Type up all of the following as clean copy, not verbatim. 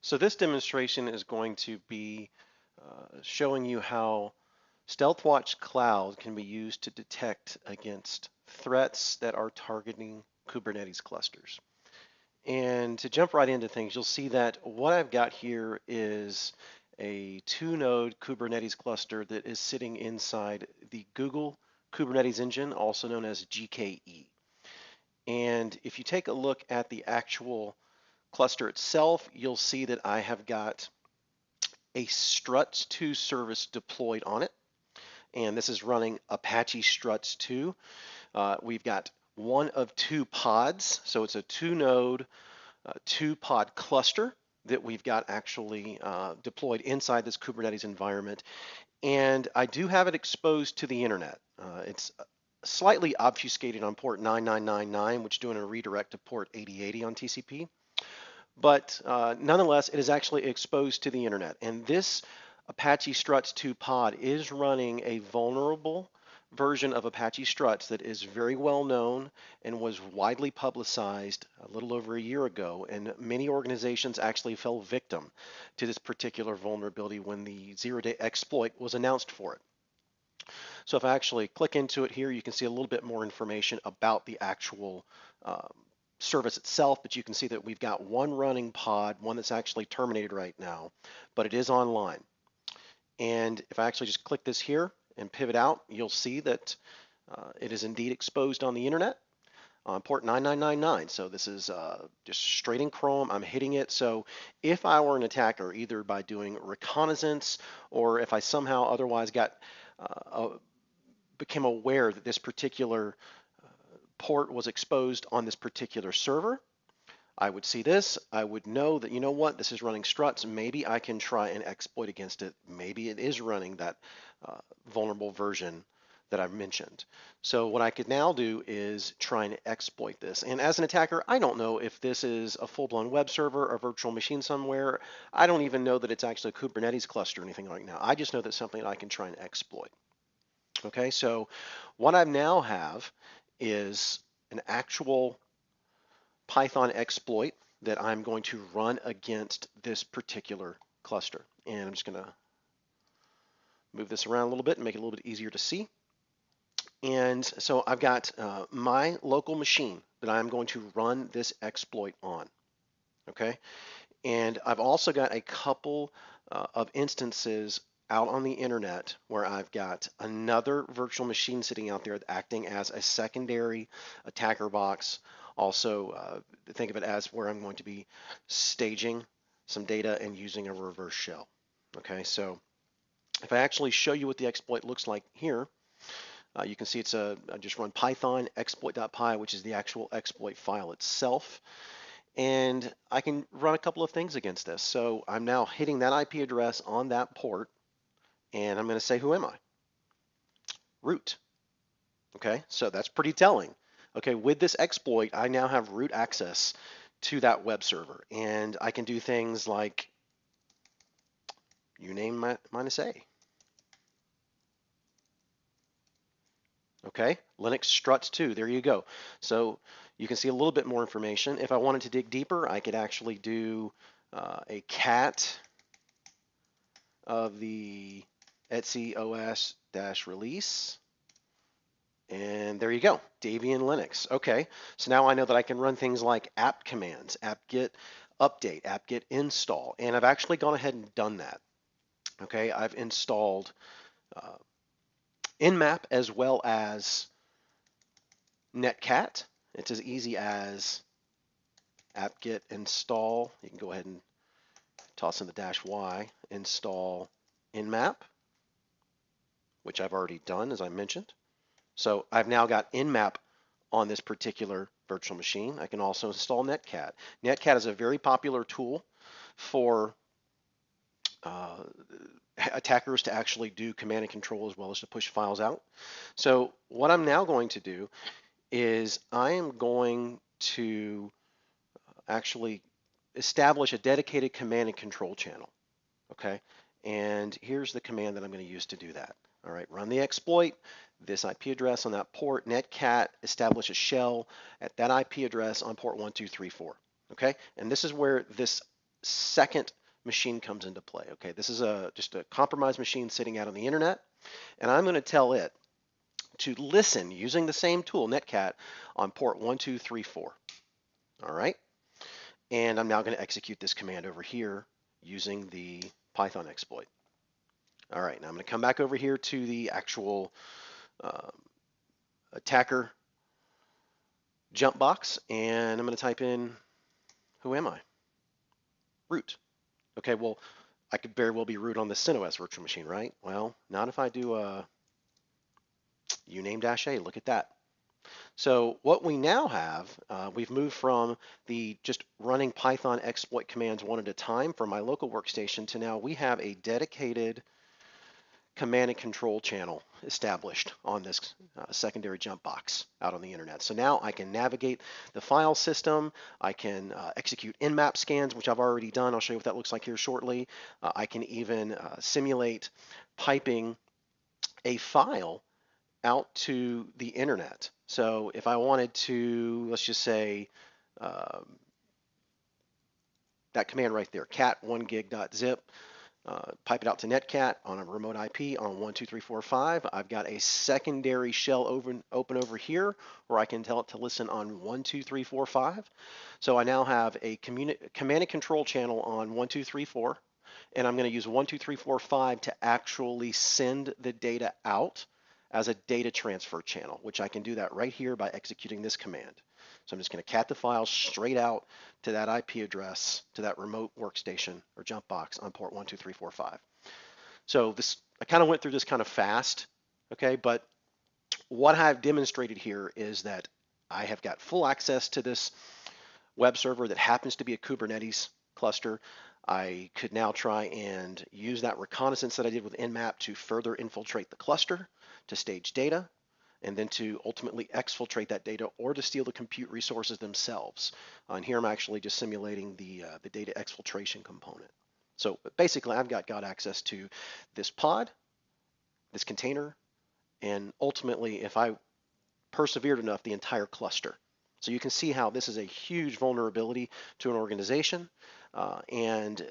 So this demonstration is going to be showing you how Stealthwatch Cloud can be used to detect against threats that are targeting Kubernetes clusters. And to jump right into things, you'll see that what I've got here is a 2-node Kubernetes cluster that is sitting inside the Google Kubernetes engine, also known as GKE. And if you take a look at the actual cluster itself, you'll see that I have got a Struts 2 service deployed on it, and this is running Apache Struts 2. We've got one of 2 pods, so it's a 2-node, 2-pod cluster that we've got actually deployed inside this Kubernetes environment. And I do have it exposed to the internet. It's slightly obfuscated on port 9999, which is doing a redirect to port 8080 on TCP. But nonetheless, it is actually exposed to the internet. And this Apache Struts 2 pod is running a vulnerable version of Apache Struts that is very well known and was widely publicized a little over a year ago. And many organizations actually fell victim to this particular vulnerability when the zero-day exploit was announced for it. So if I actually click into it here, you can see a little bit more information about the actual service itself, but you can see that we've got one running pod, one that's actually terminated right now, but it is online. And if I actually just click this here and pivot out, you'll see that it is indeed exposed on the internet on port 9999. So this is just straight in Chrome. I'm hitting it. So if I were an attacker, either by doing reconnaissance or if I somehow otherwise became aware that this particular port was exposed on this particular server, I would see this. I would know that, you know what, this is running struts. Maybe I can try and exploit against it. Maybe it is running that vulnerable version that I've mentioned. So what I could now do is try and exploit this. And as an attacker, I don't know if this is a full-blown web server or virtual machine somewhere. I don't even know that it's actually a Kubernetes cluster or anything like that. I just know that it's something that I can try and exploit. Okay, so what I now have is an actual Python exploit that I'm going to run against this particular cluster. And I'm just going to move this around a little bit and make it a little bit easier to see. And so I've got my local machine that I'm going to run this exploit on. Okay, and I've also got a couple of instances out on the internet where I've got another virtual machine sitting out there acting as a secondary attacker box. Also, think of it as where I'm going to be staging some data and using a reverse shell. Okay, so if I actually show you what the exploit looks like here, you can see it's I just run python exploit.py, which is the actual exploit file itself. And I can run a couple of things against this. So I'm now hitting that IP address on that port, and I'm going to say, who am I? Root. Okay, so that's pretty telling. Okay, with this exploit, I now have root access to that web server, and I can do things like uname -a. Okay, Linux struts 2, there you go. So you can see a little bit more information. If I wanted to dig deeper, I could actually do a cat of the etc os-release. And there you go, Debian Linux. Okay, so now I know that I can run things like apt commands, apt-get update, apt-get install, and I've actually gone ahead and done that. Okay, I've installed nmap as well as netcat. It's as easy as apt-get install. You can go ahead and toss in the -y, install nmap, which I've already done, as I mentioned. So I've now got nmap on this particular virtual machine. I can also install netcat. Netcat is a very popular tool for attackers to actually do command and control as well as to push files out. So what I'm now going to do is I am going to actually establish a dedicated command and control channel. Okay, and here's the command that I'm going to use to do that. All right, run the exploit, this IP address on that port, netcat, establish a shell at that IP address on port 1234. Okay, and this is where this second machine comes into play. Okay, this is just a compromised machine sitting out on the internet, and I'm going to tell it to listen using the same tool, Netcat, on port 1234. All right, and I'm now going to execute this command over here using the Python exploit. All right, now I'm going to come back over here to the actual attacker jump box, and I'm going to type in, who am I? Root. Okay, well, I could very well be root on the CentOS virtual machine, right? Well, not if I do uname-a, look at that. So what we now have, we've moved from the just running Python exploit commands one at a time for my local workstation to now we have a dedicated command and control channel established on this secondary jump box out on the internet. So now I can navigate the file system, I can execute nmap scans, which I've already done. I'll show you what that looks like here shortly. I can even simulate piping a file out to the internet. So if I wanted to, let's just say, that command right there, cat1gig.zip, pipe it out to Netcat on a remote IP on 12345. I've got a secondary shell open over here where I can tell it to listen on 12345. So I now have a command and control channel on 1234, and I'm going to use 12345 to actually send the data out as a data transfer channel, which I can do that right here by executing this command. So I'm just going to cat the file straight out to that IP address, to that remote workstation or jump box on port 12345. So this, I kind of went through this kind of fast, okay, but what I've demonstrated here is that I have got full access to this web server that happens to be a Kubernetes cluster. I could now try and use that reconnaissance that I did with nmap to further infiltrate the cluster, to stage data, and then to ultimately exfiltrate that data or to steal the compute resources themselves. And here I'm actually just simulating the data exfiltration component. So basically I've got access to this pod, this container, and ultimately if I persevered enough, the entire cluster. So you can see how this is a huge vulnerability to an organization, and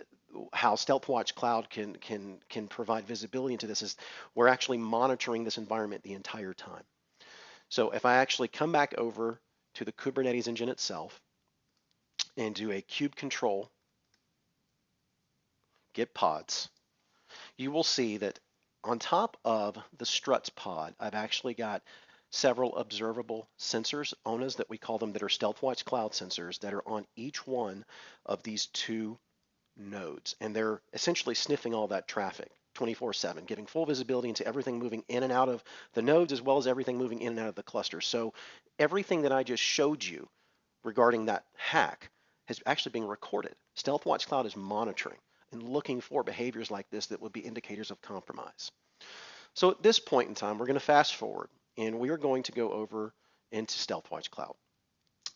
how Stealthwatch Cloud can provide visibility into this is we're actually monitoring this environment the entire time. So if I actually come back over to the Kubernetes engine itself and do a kube control, get pods, you will see that on top of the struts pod, I've actually got several observable sensors, ONAs that we call them, that are Stealthwatch Cloud sensors that are on each one of these two nodes. And they're essentially sniffing all that traffic 24/7, giving full visibility into everything moving in and out of the nodes as well as everything moving in and out of the cluster. So everything that I just showed you regarding that hack has actually been recorded. Stealthwatch Cloud is monitoring and looking for behaviors like this that would be indicators of compromise. So at this point in time, we're going to fast forward and we are going to go over into Stealthwatch Cloud.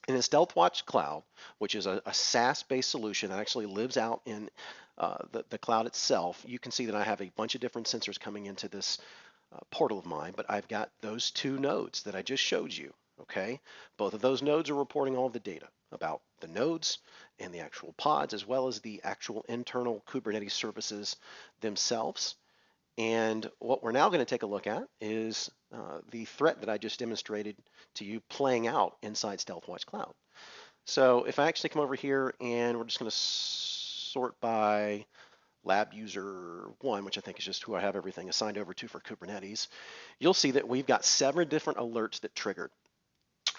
And in Stealthwatch Cloud, which is a SaaS-based solution that actually lives out in the cloud itself, you can see that I have a bunch of different sensors coming into this portal of mine, but I've got those two nodes that I just showed you, okay? Both of those nodes are reporting all of the data about the nodes and the actual pods, as well as the actual internal Kubernetes services themselves. And what we're now going to take a look at is the threat that I just demonstrated to you playing out inside Stealthwatch Cloud. So if I actually come over here and we're just going to sort by lab user 1, which I think is just who I have everything assigned over to for Kubernetes, you'll see that we've got 7 different alerts that triggered.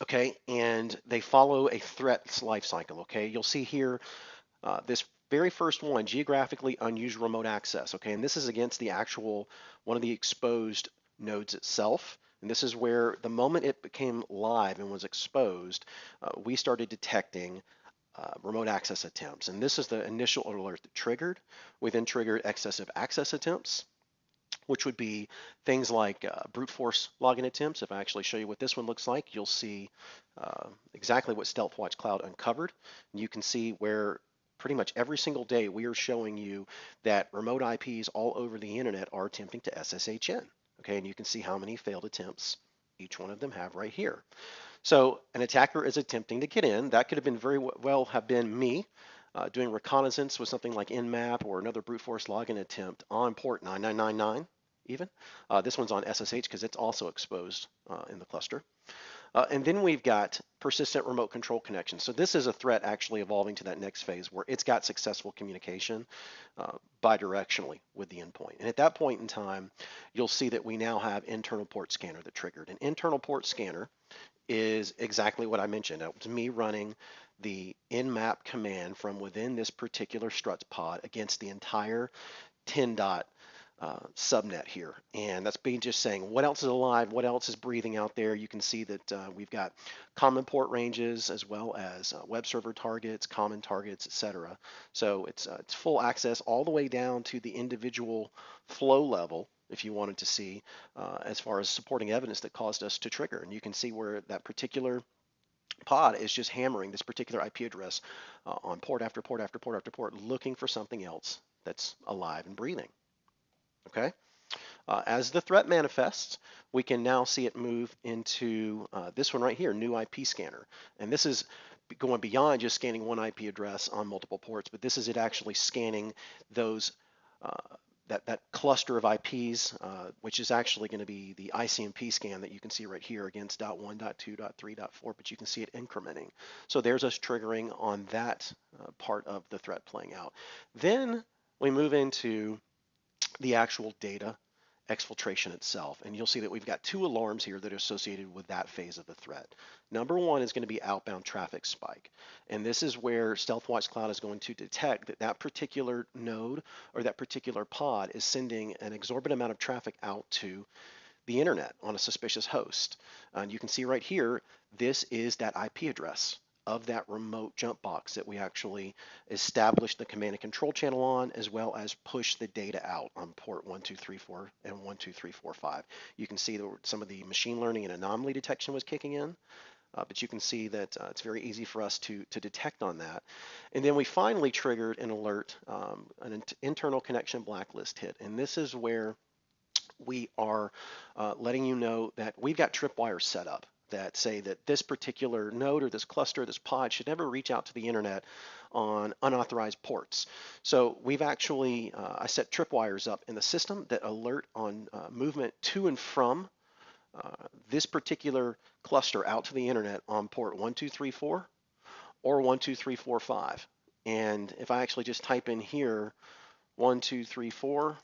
Okay, and they follow a threat life cycle. Okay, you'll see here this very first one, geographically unusual remote access. Okay, and this is against the actual one of the exposed nodes itself. And this is where the moment it became live and was exposed, we started detecting remote access attempts. And this is the initial alert that triggered. We then triggered excessive access attempts, which would be things like brute force login attempts. If I actually show you what this one looks like, you'll see exactly what Stealthwatch Cloud uncovered. And you can see where pretty much every single day we are showing you that remote IPs all over the internet are attempting to SSHN. Okay, and you can see how many failed attempts each one of them have right here. So an attacker is attempting to get in. That could have been very well have been me. doing reconnaissance with something like Nmap or another brute force login attempt on port 9999 even. This one's on SSH because it's also exposed in the cluster. And then we've got persistent remote control connections. So this is a threat actually evolving to that next phase where it's got successful communication bidirectionally with the endpoint. And at that point in time, you'll see that we now have internal port scanner that triggered. An internal port scanner is exactly what I mentioned. It was me running the nmap command from within this particular struts pod against the entire 10 dot subnet here. And that's being just saying what else is alive, what else is breathing out there. You can see that we've got common port ranges as well as web server targets, common targets, etc. So it's full access all the way down to the individual flow level if you wanted to see as far as supporting evidence that caused us to trigger. And you can see where that particular pod is just hammering this particular IP address on port after port after port after port, looking for something else that's alive and breathing. Okay. As the threat manifests, we can now see it move into this one right here, new IP scanner. And this is going beyond just scanning one IP address on multiple ports, but this is it actually scanning those that cluster of IPs, which is actually going to be the ICMP scan that you can see right here against .1, .2, .3, .4, but you can see it incrementing. So there's us triggering on that part of the threat playing out. Then we move into the actual data exfiltration itself. And you'll see that we've got two alarms here that are associated with that phase of the threat. Number one is going to be outbound traffic spike. And this is where Stealthwatch Cloud is going to detect that that particular node or that particular pod is sending an exorbitant amount of traffic out to the internet on a suspicious host. And you can see right here, this is that IP address of that remote jump box that we actually established the command and control channel on, as well as push the data out on port 1234 and 12345. You can see that some of the machine learning and anomaly detection was kicking in, but you can see that it's very easy for us to detect on that. And then we finally triggered an alert, an internal connection blacklist hit. And this is where we are letting you know that we've got tripwires set up that say that this particular node or this cluster, this pod should never reach out to the internet on unauthorized ports. So we've actually, I set tripwires up in the system that alert on movement to and from this particular cluster out to the internet on port 1234 or 12345. And if I actually just type in here 1234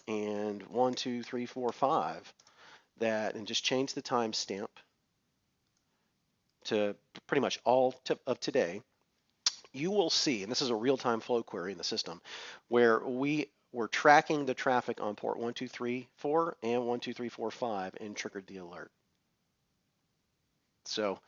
and 12345, that, and just change the timestamp to pretty much all of today, you will see, and this is a real-time flow query in the system, where we were tracking the traffic on port 1234 and 12345 and triggered the alert. So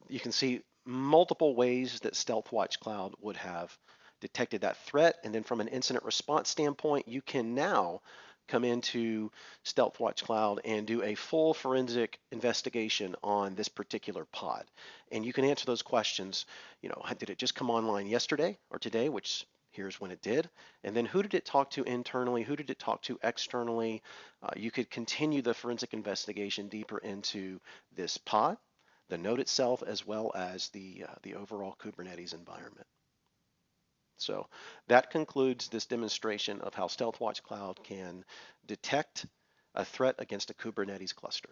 you can see multiple ways that Stealthwatch Cloud would have detected that threat. And then from an incident response standpoint, you can now come into Stealthwatch Cloud and do a full forensic investigation on this particular pod. And you can answer those questions, you know, did it just come online yesterday or today, which here's when it did, and then who did it talk to internally, who did it talk to externally. You could continue the forensic investigation deeper into this pod, the node itself, as well as the overall Kubernetes environment. So that concludes this demonstration of how Stealthwatch Cloud can detect a threat against a Kubernetes cluster.